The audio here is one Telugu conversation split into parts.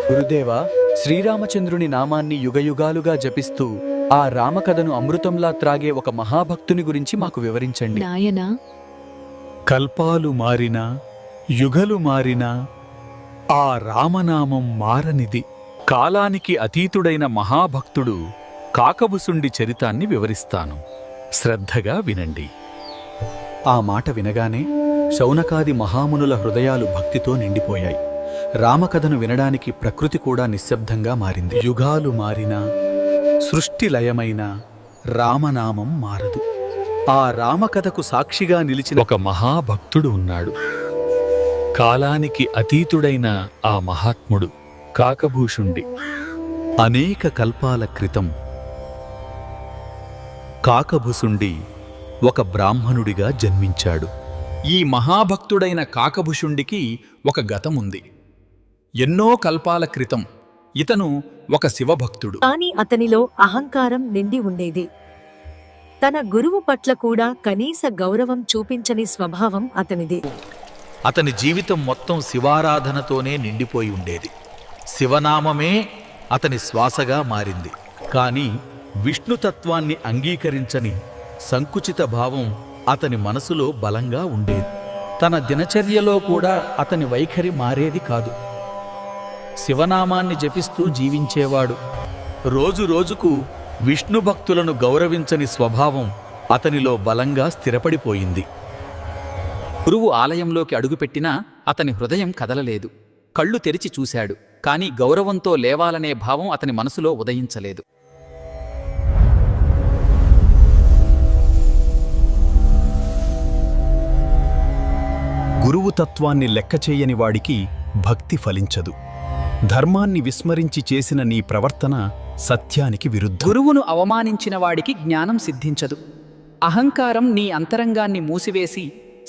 గురుదేవా, శ్రీరామచంద్రుని నామాన్ని యుగయుగాలుగా జపిస్తూ ఆ రామకథను అమృతంలా త్రాగే ఒక మహాభక్తుని గురించి మాకు వివరించండి. నాయనా, కల్పాలు మారినా యుగలు మారినా ఆ రామనామం మారనిది. కాలానికి అతీతుడైన మహాభక్తుడు కాకభుసుండి చరితాన్ని వివరిస్తాను. శ్రద్ధగా వినండి. ఆ మాట వినగానే శౌనకాది మహామునుల హృదయాలు భక్తితో నిండిపోయాయి. రామకథను వినడానికి ప్రకృతి కూడా నిశ్శబ్దంగా మారింది. యుగాలు మారినా సృష్టి లయమైనా రామనామం మారదు. ఆ రామకథకు సాక్షిగా నిలిచిన ఒక మహాభక్తుడు ఉన్నాడు. కాలానికి అతీతుడైన ఆ మహాత్ముడు కాకభూషుండి. అనేక కల్పాల క్రితం కాకభుసుండి ఒక బ్రాహ్మణుడిగా జన్మించాడు. ఈ మహాభక్తుడైన కాకభుషుండికి ఒక గతముంది. ఎన్నో కల్పాల క్రితం ఇతను ఒక శివభక్తుడు. కాని అతనిలో అహంకారం నిండి ఉండేది. తన గురువు పట్ల కూడా కనీస గౌరవం చూపించని స్వభావం అతనిది. అతని జీవితం మొత్తం శివారాధనతోనే నిండిపోయి ఉండేది. శివనామమే అతని శ్వాసగా మారింది. కాని విష్ణుతత్వాన్ని అంగీకరించని సంకుచిత భావం అతని మనసులో బలంగా ఉండేది. తన దినచర్యలో కూడా అతని వైఖరి మారేది కాదు. శివనామాన్ని జపిస్తూ జీవించేవాడు. రోజు రోజుకు విష్ణు భక్తులను గౌరవించని స్వభావం అతనిలో బలంగా స్థిరపడిపోయింది. గురువు ఆలయంలోకి అడుగుపెట్టినా అతని హృదయం కదలలేదు. కళ్ళు తెరిచి చూశాడు, కాని గౌరవంతో లేవాలనే భావం అతని మనసులో ఉదయించలేదు. గురువు తత్వాన్ని లెక్కచేయని వాడికి భక్తి ఫలించదు. ధర్మాన్ని విస్మరించి చేసిన నీ ప్రవర్తన సత్యానికి విరుద్ధం. గురువును అవమానించిన వాడికి జ్ఞానం సిద్ధించదు. అహంకారం నీ అంతరంగాన్ని మూసివేసి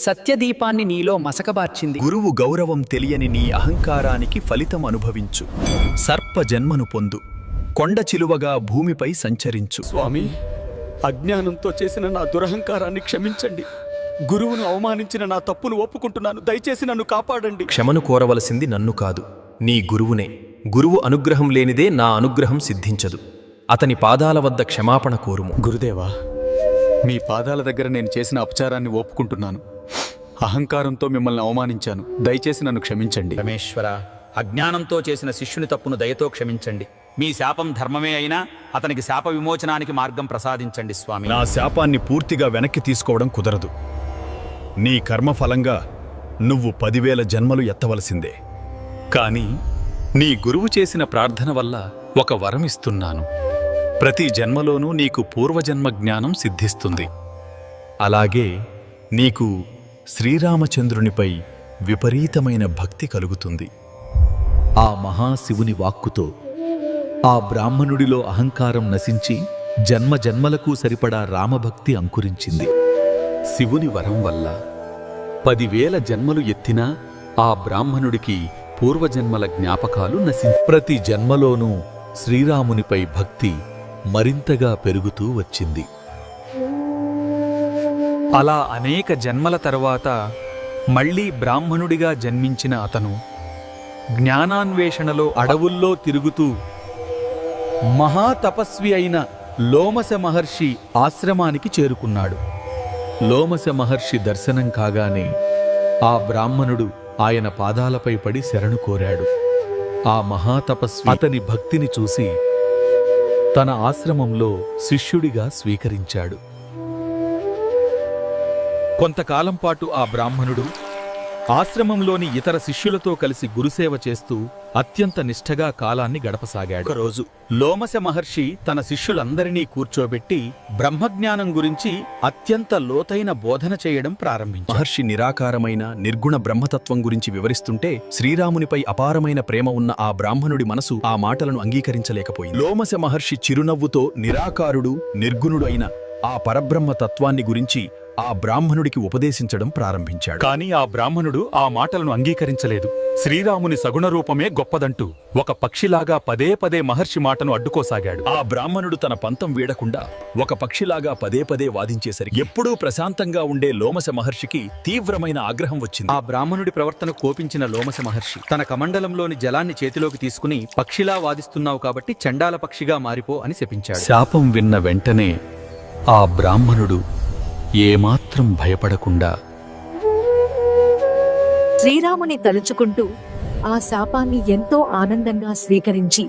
సత్యదీపాన్ని నీలో మసకబార్చింది. గురువు గౌరవం తెలియని నీ అహంకారానికి ఫలితం అనుభవించు. సర్ప జన్మను పొందు. కొండ చిలువగా భూమిపై సంచరించు. స్వామి, అజ్ఞానంతో చేసిన నా దురహంకారాన్ని క్షమించండి. గురువును అవమానించిన నా తప్పును ఒప్పుకుంటున్నాను. దయచేసి నన్ను కాపాడండి. క్షమను కోరవలసింది నన్ను కాదు, నీ గురువునే. గురువు అనుగ్రహం లేనిదే నా అనుగ్రహం సిద్ధించదు. అతని పాదాల వద్ద క్షమాపణ కోరుము. గురుదేవా, మీ పాదాల దగ్గర నేను చేసిన అపచారాన్ని ఒప్పుకుంటున్నాను. అహంకారంతో మిమ్మల్ని అవమానించాను. దయచేసి నన్ను క్షమించండి. రమేశ్వర, అజ్ఞానంతో చేసిన శిష్యుని తప్పును దయతో క్షమించండి. మీ శాపం ధర్మమే అయినా అతనికి శాప విమోచనానికి మార్గం ప్రసాదించండి స్వామి. నా శాపాన్ని పూర్తిగా వెనక్కి తీసుకోవడం కుదరదు. నీ కర్మఫలంగా నువ్వు 10,000 జన్మలు ఎత్తవలసిందే. కాని నీ గురువు చేసిన ప్రార్థన వల్ల ఒక వరం ఇస్తున్నాను. ప్రతి జన్మలోనూ నీకు పూర్వజన్మ జ్ఞానం సిద్ధిస్తుంది. అలాగే నీకు శ్రీరామచంద్రునిపై విపరీతమైన భక్తి కలుగుతుంది. ఆ మహాశివుని వాక్కుతో ఆ బ్రాహ్మణుడిలో అహంకారం నశించి జన్మజన్మలకు సరిపడా రామభక్తి అంకురించింది. శివుని వరం వల్ల 10,000 జన్మలు ఎత్తినా ఆ బ్రాహ్మణుడికి పూర్వజన్మల జ్ఞాపకాలు ప్రతి జన్మలోనూ శ్రీరామునిపై భక్తి మరింతగా పెరుగుతూ వచ్చింది. అలా అనేక జన్మల తరువాత మళ్లీ బ్రాహ్మణుడిగా జన్మించిన అతను జ్ఞానాన్వేషణలో అడవుల్లో తిరుగుతూ మహాతపస్వి అయిన లోమశ మహర్షి ఆశ్రమానికి చేరుకున్నాడు. లోమశ మహర్షి దర్శనం కాగానే ఆ బ్రాహ్మణుడు ఆయన పాదాలపై పడి శరణు కోరాడు. ఆ మహాతపస్వి అతని భక్తిని చూసి తన ఆశ్రమంలో శిష్యుడిగా స్వీకరించాడు. కొంతకాలం పాటు ఆ బ్రాహ్మణుడు ఆశ్రమంలోని ఇతర శిష్యులతో కలిసి గురుసేవ చేస్తూ అత్యంత నిష్ఠగా కాలాన్ని గడపసాగాడు. ఒకరోజు లోమశ మహర్షి తన శిష్యులందరినీ కూర్చోబెట్టి బ్రహ్మజ్ఞానం గురించి అత్యంత లోతైన బోధన చేయడం ప్రారంభించాడు. మహర్షి నిరాకారమైన నిర్గుణ బ్రహ్మతత్వం గురించి వివరిస్తుంటే శ్రీరామునిపై అపారమైన ప్రేమ ఉన్న ఆ బ్రాహ్మణుడి మనసు ఆ మాటలను అంగీకరించలేకపోయింది. లోమశ మహర్షి చిరునవ్వుతో నిరాకారుడు నిర్గుణుడు అయిన ఆ పరబ్రహ్మ తత్వాన్ని గురించి ఆ బ్రాహ్మణుడికి ఉపదేశించడం ప్రారంభించాడు. కాని ఆ బ్రాహ్మణుడు ఆ మాటలను అంగీకరించలేదు. శ్రీరాముని సగుణ రూపమే గొప్పదంటూ ఒక పక్షిలాగా పదే పదే మహర్షి మాటను అడ్డుకోసాగాడు. ఆ బ్రాహ్మణుడు తన పంతం వీడకుండా ఒక పక్షిలాగా పదే పదే వాదించేసరికి ఎప్పుడూ ప్రశాంతంగా ఉండే లోమశ మహర్షికి తీవ్రమైన ఆగ్రహం వచ్చింది. ఆ బ్రాహ్మణుడి ప్రవర్తన కోపించిన లోమశ మహర్షి తన కమండలంలోని జలాన్ని చేతిలోకి తీసుకుని పక్షిలా వాదిస్తున్నావు కాబట్టి చండాల పక్షిగా మారిపో అని శపించాడు. శాపం విన్న వెంటనే ఆ బ్రాహ్మణుడు ఏమాత్రం భయపడకుండా శ్రీరాముని తలుచుకుంటూ ఆ శాపాన్ని ఎంతో ఆనందంగా స్వీకరించి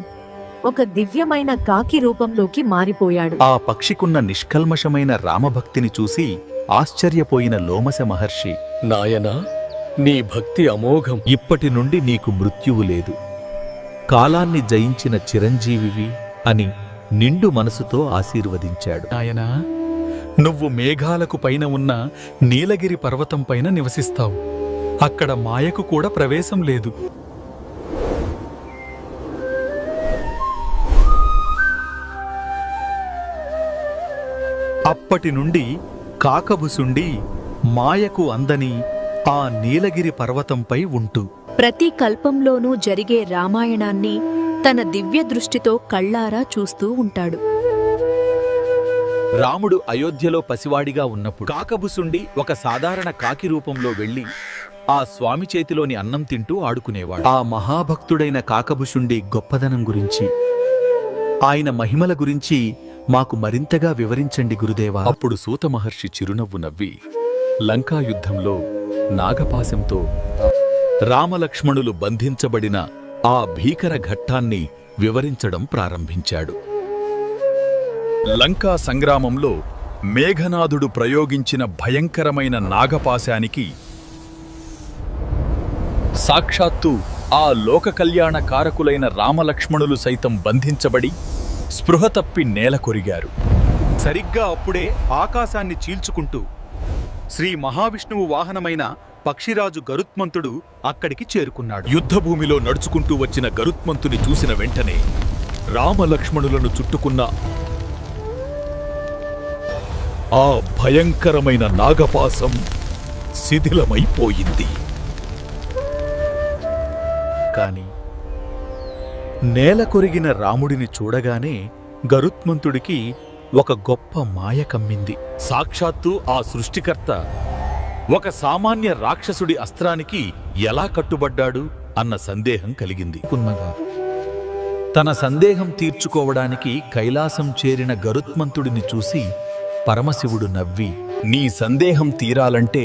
ఒక దివ్యమైన కాకి రూపంలోకి మారిపోయాడు. ఆ పక్షికున్న నిష్కల్మషమైన రామభక్తిని చూసి ఆశ్చర్యపోయిన లోమశ మహర్షి, నాయనా, నీ భక్తి అమోఘం. ఇప్పటి నుండి నీకు మృత్యువు లేదు. కాలాన్ని జయించిన చిరంజీవివి అని నిండు మనసుతో ఆశీర్వదించాడు. నాయనా, నువ్వు మేఘాలకు పైన ఉన్న నీలగిరి పర్వతం పైన నివసిస్తావు. అక్కడ మాయకు కూడా ప్రవేశం లేదు. అప్పటి నుండి కాకభుసుండి మాయకు అందని ఆ నీలగిరి పర్వతంపై ఉంటూ ప్రతి కల్పంలోనూ జరిగే రామాయణాన్ని తన దివ్య దృష్టితో కళ్ళారా చూస్తూ ఉంటాడు. రాముడు అయోధ్యలో పసివాడిగా ఉన్నప్పుడు కాకభుసుండి ఒక సాధారణ కాకి రూపంలో వెళ్లి ఆ స్వామి చేతిలోని అన్నం తింటూ ఆడుకునేవాడు. ఆ మహాభక్తుడైన కాకభుషుండి గొప్పదనం గురించి, ఆయన మహిమల గురించి మాకు మరింతగా వివరించండి గురుదేవా. అప్పుడు సూత మహర్షి చిరునవ్వు నవ్వి లంకాయుద్ధంలో నాగపాశంతో రామలక్ష్మణులు బంధించబడిన ఆ భీకర ఘట్టాన్ని వివరించడం ప్రారంభించాడు. లంకా సంగ్రామంలో మేఘనాథుడు ప్రయోగించిన భయంకరమైన నాగపాశానికి సాక్షాత్తు ఆ లోక కళ్యాణ కారకులైన రామలక్ష్మణులు సైతం బంధించబడి స్పృహ తప్పి నేల కొరిగారు. సరిగ్గా అప్పుడే ఆకాశాన్ని చీల్చుకుంటూ శ్రీ మహావిష్ణువు వాహనమైన పక్షిరాజు గరుత్మంతుడు అక్కడికి చేరుకున్నాడు. యుద్ధభూమిలో నడుచుకుంటూ వచ్చిన గరుత్మంతుని చూసిన వెంటనే రామలక్ష్మణులను చుట్టుకున్న ఆ భయంకరమైన నాగపాశం శిథిలమైపోయింది. కాని నేల కొరిగిన రాముడిని చూడగానే గరుత్మంతుడికి ఒక గొప్ప మాయ కమ్మింది. సాక్షాత్తు ఆ సృష్టికర్త ఒక సామాన్య రాక్షసుడి అస్త్రానికి ఎలా కట్టుబడ్డాడు అన్న సందేహం కలిగింది. తన సందేహం తీర్చుకోవడానికి కైలాసం చేరిన గరుత్మంతుడిని చూసి పరమశివుడు నవ్వి, నీ సందేహం తీరాలంటే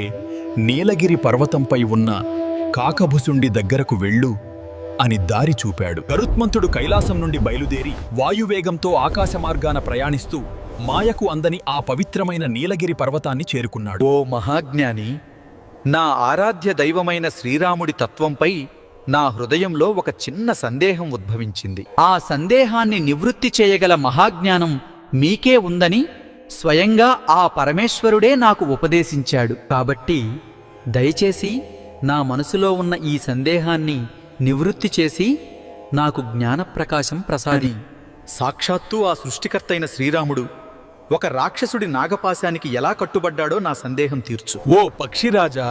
నీలగిరి పర్వతంపై ఉన్న కాకభుసుండి దగ్గరకు వెళ్ళు అని దారి చూపాడు. గరుత్మంతుడు కైలాసం నుండి బయలుదేరి వాయువేగంతో ఆకాశ మార్గాన ప్రయాణిస్తూ మాయకు అందని ఆ పవిత్రమైన నీలగిరి పర్వతాన్ని చేరుకున్నాడు. ఓ మహాజ్ఞాని, నా ఆరాధ్య దైవమైన శ్రీరాముడి తత్వంపై నా హృదయంలో ఒక చిన్న సందేహం ఉద్భవించింది. ఆ సందేహాన్ని నివృత్తి చేయగల మహాజ్ఞానం మీకే ఉందని స్వయంగా ఆ పరమేశ్వరుడే నాకు ఉపదేశించాడు. కాబట్టి దయచేసి నా మనసులో ఉన్న ఈ సందేహాన్ని నివృత్తి చేసి నాకు జ్ఞానప్రకాశం ప్రసాది. సాక్షాత్తు ఆ సృష్టికర్తైన శ్రీరాముడు ఒక రాక్షసుడి నాగపాశానికి ఎలా కట్టుబడ్డాడో నా సందేహం తీర్చు. ఓ పక్షిరాజా,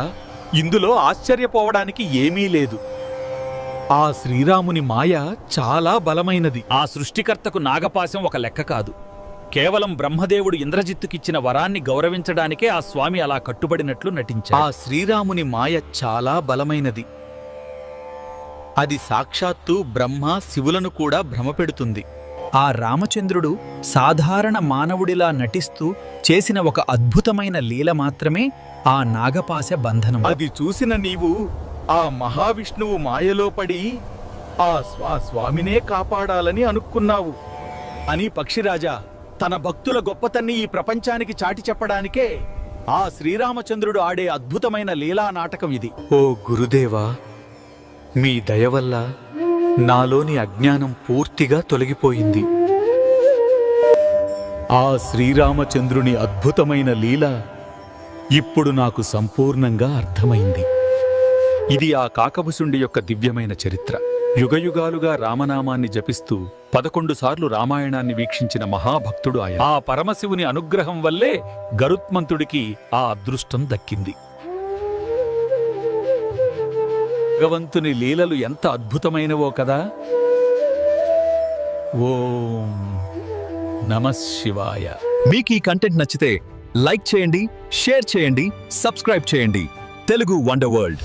ఇందులో ఆశ్చర్యపోవడానికి ఏమీ లేదు. ఆ శ్రీరాముని మాయ చాలా బలమైనది. ఆ సృష్టికర్తకు నాగపాశం ఒక లెక్క కాదు. కేవలం బ్రహ్మదేవుడు ఇంద్రజిత్తుకిచ్చిన వరాన్ని గౌరవించడానికే ఆ స్వామి అలా కట్టుబడినట్లు నటించాడు. ఆ శ్రీరాముని మాయ చాలా బలమైనది. అది సాక్షాత్తు బ్రహ్మ శివులను కూడా భ్రమపెడుతుంది. ఆ రామచంద్రుడు సాధారణ మానవుడిలా నటిస్తూ చేసిన ఒక అద్భుతమైన లీల మాత్రమే ఆ నాగపాశ బంధనం. అది చూసిన నీవు ఆ మహావిష్ణువు మాయలో పడి ఆ స్వామినే కాపాడాలని అనుకున్నావు అని పక్షిరాజా తన భక్తుల గొప్పతన్ని ఈ ప్రపంచానికి చాటి చెప్పడానికే ఆ శ్రీరామచంద్రుడు ఆడే అద్భుతమైన లీలా నాటకం ఇది. ఓ గురుదేవా, మీ దయ వల్ల నాలోని అజ్ఞానం పూర్తిగా తొలగిపోయింది. ఆ శ్రీరామచంద్రుని అద్భుతమైన లీల ఇప్పుడు నాకు సంపూర్ణంగా అర్థమైంది. ఇది ఆ కాకభుసుండి యొక్క దివ్యమైన చరిత్ర. యుగయుగాలుగా రామనామాన్ని జపిస్తూ 11 సార్లు రామాయణాన్ని వీక్షించిన మహాభక్తుడు ఆయన. ఆ పరమశివుని అనుగ్రహం వల్లే గరుత్మంతుడికి ఆ అదృష్టం దక్కింది. భగవంతుని లీలలు ఎంత అద్భుతమైనవో కదా. ఓం నమః శివాయ. మీకు ఈ కంటెంట్ నచ్చితే లైక్ చేయండి, షేర్ చేయండి, సబ్స్క్రైబ్ చేయండి. Telugu wonder world.